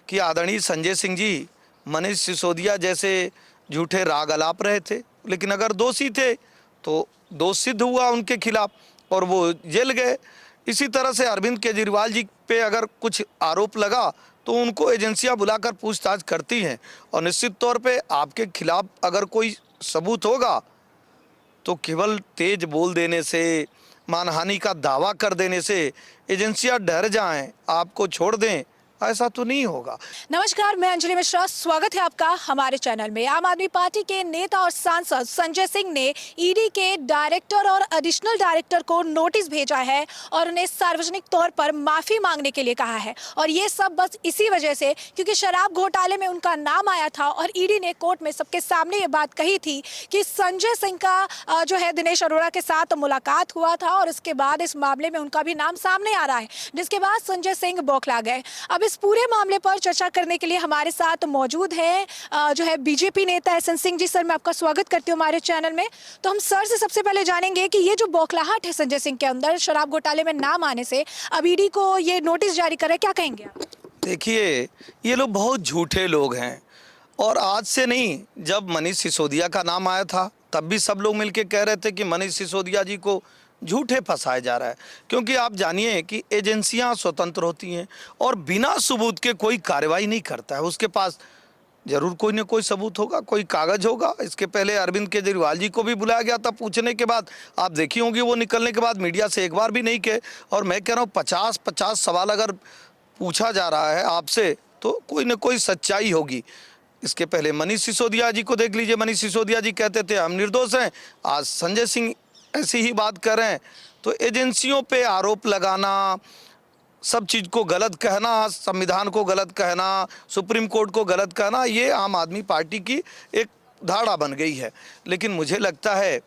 कि आदरणीय संजय सिंह जी मनीष सिसोदिया जैसे झूठे राग अलाप रहे थे, लेकिन अगर दोषी थे तो दोष सिद्ध हुआ उनके खिलाफ और वो जेल गए। इसी तरह से अरविंद केजरीवाल जी पे अगर कुछ आरोप लगा तो उनको एजेंसियां बुलाकर पूछताछ करती हैं और निश्चित तौर पे आपके खिलाफ अगर कोई सबूत होगा तो केवल तेज बोल देने से, मानहानि का दावा कर देने से एजेंसियां डर जाएं, आपको छोड़ दें, ऐसा तो नहीं होगा। नमस्कार, मैं अंजलि मिश्रा। स्वागत है आपका हमारे चैनल में। आम आदमी पार्टी के नेता और सांसद संजय सिंह ने ईडी के डायरेक्टर और एडिशनल डायरेक्टर को नोटिस भेजा है और उन्हें सार्वजनिक तौर पर माफी मांगने के लिए कहा है। और ये सब बस इसी वजह से क्योंकि शराब घोटाले में उनका नाम आया था और ईडी ने कोर्ट में सबके सामने ये बात कही थी कि संजय सिंह का जो है दिनेश अरोड़ा के साथ मुलाकात हुआ था और उसके बाद इस मामले में उनका भी नाम सामने आ रहा है, जिसके बाद संजय सिंह बौखला गए। अब इस पूरे मामले पर चर्चा करने के लिए हमारे साथ मौजूद हैं जो है बीजेपी नेता एसएन सिंह जी। सर, मैं आपका स्वागत करती हूँ हमारे चैनल में। तो हम सर से सबसे पहले जानेंगे कि ये जो बौखलाहट है संजय सिंह के अंदर शराब घोटाले में नाम आने से, अब ईडी को ये नोटिस जारी करे, क्या कहेंगे आप? देखिए, ये लोग बहुत झूठे लोग हैं और आज से नहीं, जब मनीष सिसोदिया का नाम आया था तब भी सब लोग मिलकर कह रहे थे कि मनीष सिसोदिया जी को झूठे फंसाया जा रहा है। क्योंकि आप जानिए कि एजेंसियां स्वतंत्र होती हैं और बिना सबूत के कोई कार्रवाई नहीं करता है। उसके पास जरूर कोई ना कोई सबूत होगा, कोई कागज होगा। इसके पहले अरविंद केजरीवाल जी को भी बुलाया गया था पूछने के बाद, आप देखी होंगी वो निकलने के बाद मीडिया से एक बार भी नहीं कहे। और मैं कह रहा हूँ 50-50 सवाल अगर पूछा जा रहा है आपसे तो कोई ना कोई सच्चाई होगी। इसके पहले मनीष सिसोदिया जी को देख लीजिए, मनीष सिसोदिया जी कहते थे हम निर्दोष हैं, आज संजय सिंह ऐसी ही बात कर रहे हैं। तो एजेंसियों पे आरोप लगाना, सब चीज़ को गलत कहना, संविधान को गलत कहना, सुप्रीम कोर्ट को गलत कहना, ये आम आदमी पार्टी की एक धारणा बन गई है। लेकिन मुझे लगता है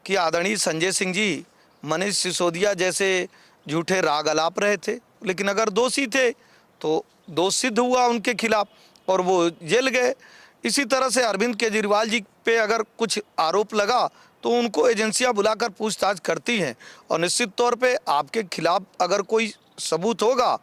कि आदरणीय संजय सिंह जी मनीष सिसोदिया जैसे झूठे राग अलाप रहे थे, लेकिन अगर दोषी थे तो दोष सिद्ध हुआ उनके खिलाफ और वो जेल गए। इसी तरह से अरविंद केजरीवाल जी पे अगर कुछ आरोप लगा तो उनको एजेंसियां बुलाकर पूछताछ करती हैं और निश्चित तौर पे आपके खिलाफ अगर कोई सबूत होगा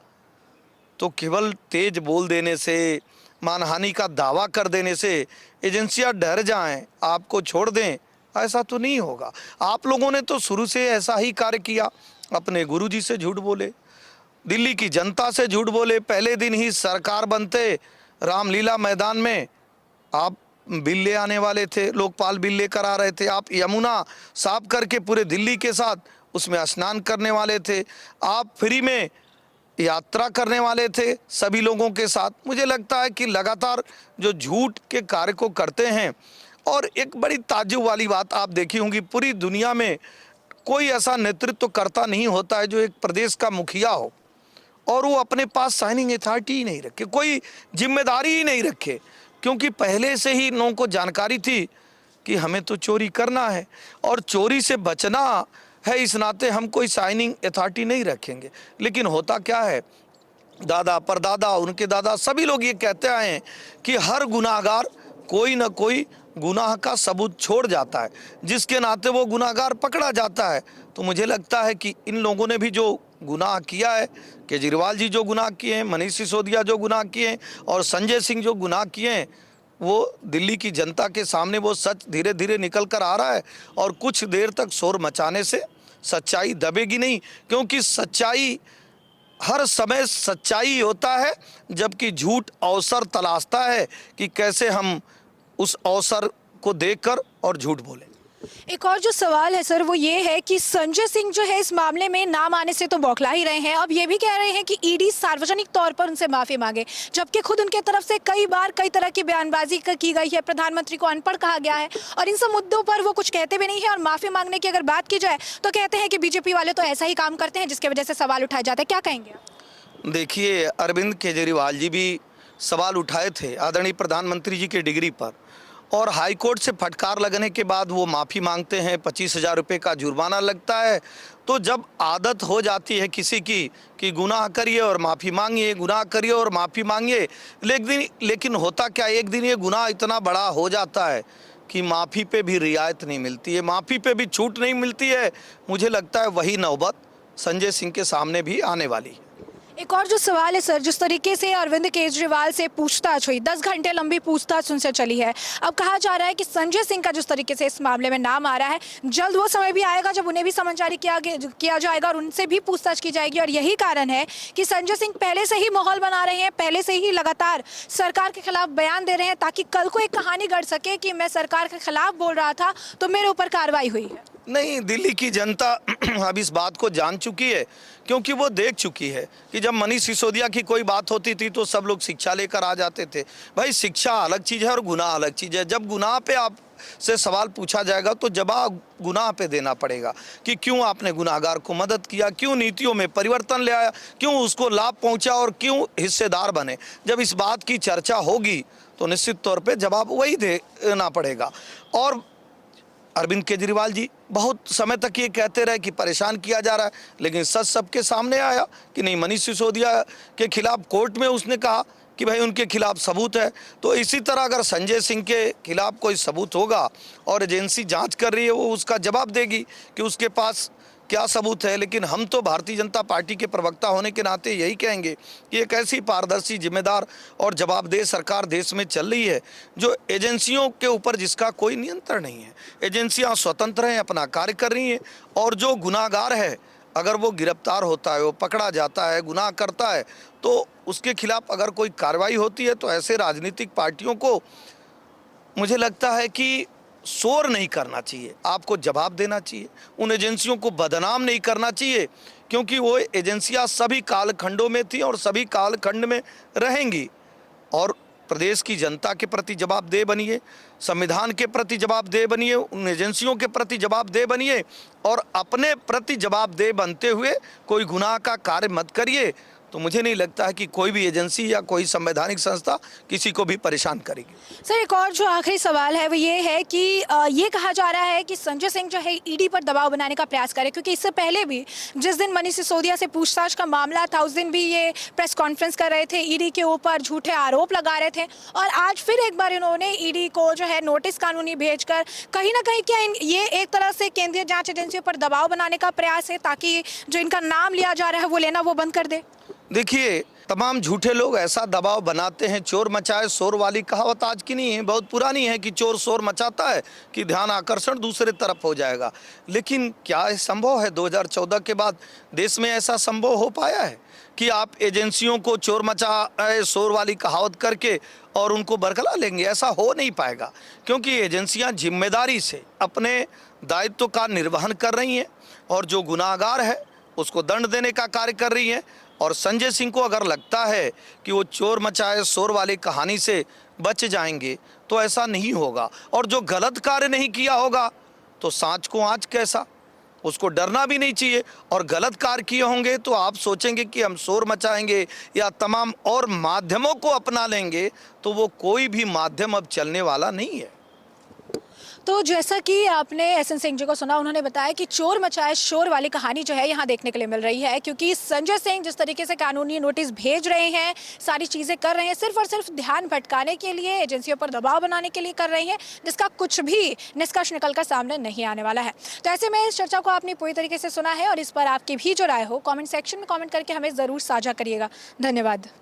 तो केवल तेज बोल देने से, मानहानि का दावा कर देने से एजेंसियां डर जाएं, आपको छोड़ दें, ऐसा तो नहीं होगा। आप लोगों ने तो शुरू से ऐसा ही कार्य किया, अपने गुरुजी से झूठ बोले, दिल्ली की जनता से झूठ बोले। पहले दिन ही सरकार बनते रामलीला मैदान में आप बिल ले आने वाले थे, लोकपाल बिल लेकर आ रहे थे। आप यमुना साफ करके पूरे दिल्ली के साथ उसमें स्नान करने वाले थे। आप फ्री में यात्रा करने वाले थे सभी लोगों के साथ। मुझे लगता है कि लगातार जो झूठ के कार्य को करते हैं। और एक बड़ी ताज्जुब वाली बात आप देखी होंगी, पूरी दुनिया में कोई ऐसा नेतृत्व करता नहीं होता है जो एक प्रदेश का मुखिया हो और वो अपने पास साइनिंग अथॉरिटी ही नहीं रखे, कोई जिम्मेदारी ही नहीं रखे। क्योंकि पहले से ही लोगों को जानकारी थी कि हमें तो चोरी करना है और चोरी से बचना है, इस नाते हम कोई साइनिंग अथॉरिटी नहीं रखेंगे। लेकिन होता क्या है, दादा परदादा उनके दादा सभी लोग ये कहते आए हैं कि हर गुनाहगार कोई ना कोई गुनाह का सबूत छोड़ जाता है, जिसके नाते वो गुनाहगार पकड़ा जाता है। तो मुझे लगता है कि इन लोगों ने भी जो गुनाह किया है, केजरीवाल जी जो गुनाह किए हैं, मनीष सिसोदिया जो गुनाह किए हैं और संजय सिंह जो गुनाह किए हैं, वो दिल्ली की जनता के सामने वो सच धीरे धीरे निकल कर आ रहा है। और कुछ देर तक शोर मचाने से सच्चाई दबेगी नहीं, क्योंकि सच्चाई हर समय सच्चाई होता है, जबकि झूठ अवसर तलाशता है कि कैसे हम उस अवसर को देखकर और झूठ बोलें। एक और जो सवाल है सर, वो ये है कि संजय सिंह जो है इस मामले में नाम आने से तो बौखला ही रहे हैं, अब ये भी कह रहे हैं कि ईडी सार्वजनिक तौर पर उनसे माफी मांगे, जबकि खुद उनके तरफ से कई बार कई तरह की बयानबाजी की गई है, प्रधानमंत्री को अनपढ़ कहा गया है और इन सब मुद्दों पर वो कुछ कहते भी नहीं है। और माफी मांगने की अगर बात की जाए तो कहते हैं कि बीजेपी वाले तो ऐसा ही काम करते हैं जिसकी वजह से सवाल उठाए जाते हैं, क्या कहेंगे आप? देखिए, अरविंद केजरीवाल जी भी सवाल उठाए थे आदरणीय प्रधानमंत्री जी के डिग्री पर और हाई कोर्ट से फटकार लगने के बाद वो माफ़ी मांगते हैं, 25,000 रुपये का जुर्माना लगता है। तो जब आदत हो जाती है किसी की कि गुनाह करिए और माफ़ी मांगिए, गुनाह करिए और माफ़ी मांगिए, लेकिन होता क्या, एक दिन ये गुनाह इतना बड़ा हो जाता है कि माफ़ी पे भी रियायत नहीं मिलती है, माफ़ी पे भी छूट नहीं मिलती है। मुझे लगता है वही नौबत संजय सिंह के सामने भी आने वाली है। एक और जो सवाल है सर, जिस तरीके से अरविंद केजरीवाल से पूछताछ हुई, 10 घंटे लंबी पूछताछ उनसे चली है। अब कहा जा रहा है कि संजय सिंह का जिस तरीके से इस मामले में नाम आ रहा है, जल्द वो समय भी आएगा जब उन्हें भी समन जारी किया जाएगा और उनसे भी पूछताछ की जाएगी। और यही कारण है कि संजय सिंह पहले से ही माहौल बना रहे हैं, पहले से ही लगातार सरकार के खिलाफ बयान दे रहे हैं, ताकि कल को एक कहानी गढ़ सके कि मैं सरकार के खिलाफ बोल रहा था तो मेरे ऊपर कार्रवाई हुई है। नहीं, दिल्ली की जनता अब इस बात को जान चुकी है, क्योंकि वो देख चुकी है कि जब मनीष सिसोदिया की कोई बात होती थी तो सब लोग शिक्षा लेकर आ जाते थे। भाई, शिक्षा अलग चीज़ है और गुनाह अलग चीज़ है। जब गुनाह पे आप से सवाल पूछा जाएगा तो जवाब गुनाह पे देना पड़ेगा कि क्यों आपने गुनाहगार को मदद किया, क्यों नीतियों में परिवर्तन ले आया, क्यों उसको लाभ पहुंचा और क्यों हिस्सेदार बने। जब इस बात की चर्चा होगी तो निश्चित तौर पे जवाब वही देना पड़ेगा। और अरविंद केजरीवाल जी बहुत समय तक ये कहते रहे कि परेशान किया जा रहा है, लेकिन सच सबके सामने आया कि नहीं, मनीष सिसोदिया के खिलाफ कोर्ट में उसने कहा कि भाई उनके खिलाफ सबूत है। तो इसी तरह अगर संजय सिंह के खिलाफ कोई सबूत होगा और एजेंसी जांच कर रही है, वो उसका जवाब देगी कि उसके पास क्या सबूत है। लेकिन हम तो भारतीय जनता पार्टी के प्रवक्ता होने के नाते यही कहेंगे कि एक ऐसी पारदर्शी, जिम्मेदार और जवाबदेह सरकार देश में चल रही है जो एजेंसियों के ऊपर जिसका कोई नियंत्रण नहीं है। एजेंसियां स्वतंत्र हैं, अपना कार्य कर रही हैं, और जो गुनाहगार है अगर वो गिरफ्तार होता है, वो पकड़ा जाता है, गुनाह करता है, तो उसके खिलाफ अगर कोई कार्रवाई होती है तो ऐसे राजनीतिक पार्टियों को मुझे लगता है कि शोर नहीं करना चाहिए, आपको जवाब देना चाहिए, उन एजेंसियों को बदनाम नहीं करना चाहिए, क्योंकि वो एजेंसियां सभी कालखंडों में थी और सभी कालखंड में रहेंगी। और प्रदेश की जनता के प्रति जवाबदेह बनिए, संविधान के प्रति जवाबदेह बनिए, उन एजेंसियों के प्रति जवाबदेह बनिए, और अपने प्रति जवाबदेह बनते हुए कोई गुनाह का कार्य मत करिए। तो मुझे नहीं लगता है कि कोई भी एजेंसी या कोई संवैधानिक संस्था किसी को भी परेशान करेगी। सर, एक और जो आखिरी सवाल है वो ये है कि ये कहा जा रहा है कि संजय सिंह जो है ईडी पर दबाव बनाने का प्रयास करे, क्योंकि इससे पहले भी जिस दिन मनीष सिसोदिया से पूछताछ का मामला था उस दिन भी ये प्रेस कॉन्फ्रेंस कर रहे थे, ईडी के ऊपर झूठे आरोप लगा रहे थे, और आज फिर एक बार इन्होंने ईडी को जो है नोटिस कानूनी भेजकर कहीं ना कहीं क्या ये एक तरह से केंद्रीय जाँच एजेंसियों पर दबाव बनाने का प्रयास है, ताकि जो इनका नाम लिया जा रहा है वो लेना वो बंद कर दे। देखिए, तमाम झूठे लोग ऐसा दबाव बनाते हैं, चोर मचाए शोर वाली कहावत आज की नहीं है, बहुत पुरानी है कि चोर शोर मचाता है कि ध्यान आकर्षण दूसरे तरफ हो जाएगा। लेकिन क्या ये संभव है? 2014 के बाद देश में ऐसा संभव हो पाया है कि आप एजेंसियों को चोर मचाए शोर वाली कहावत करके और उनको बरकरार लेंगे? ऐसा हो नहीं पाएगा, क्योंकि एजेंसियां जिम्मेदारी से अपने दायित्व का निर्वहन कर रही हैं और जो गुनाहगार है उसको दंड देने का कार्य कर रही हैं। और संजय सिंह को अगर लगता है कि वो चोर मचाए शोर वाली कहानी से बच जाएंगे तो ऐसा नहीं होगा, और जो गलत कार्य नहीं किया होगा तो सांच को आँच कैसा, उसको डरना भी नहीं चाहिए। और गलत कार्य किए होंगे तो आप सोचेंगे कि हम शोर मचाएंगे या तमाम और माध्यमों को अपना लेंगे, तो वो कोई भी माध्यम अब चलने वाला नहीं है। तो जैसा कि आपने एसएन सिंह जी को सुना, उन्होंने बताया कि चोर मचाए शोर वाली कहानी जो है यहाँ देखने के लिए मिल रही है, क्योंकि संजय सिंह जिस तरीके से कानूनी नोटिस भेज रहे हैं, सारी चीज़ें कर रहे हैं, सिर्फ और सिर्फ ध्यान भटकाने के लिए, एजेंसियों पर दबाव बनाने के लिए कर रहे हैं, जिसका कुछ भी निष्कर्ष निकलकर सामने नहीं आने वाला है। तो ऐसे में इस चर्चा को आपने पूरी तरीके से सुना है और इस पर आपकी भी जो राय हो कॉमेंट सेक्शन में कॉमेंट करके हमें ज़रूर साझा करिएगा। धन्यवाद।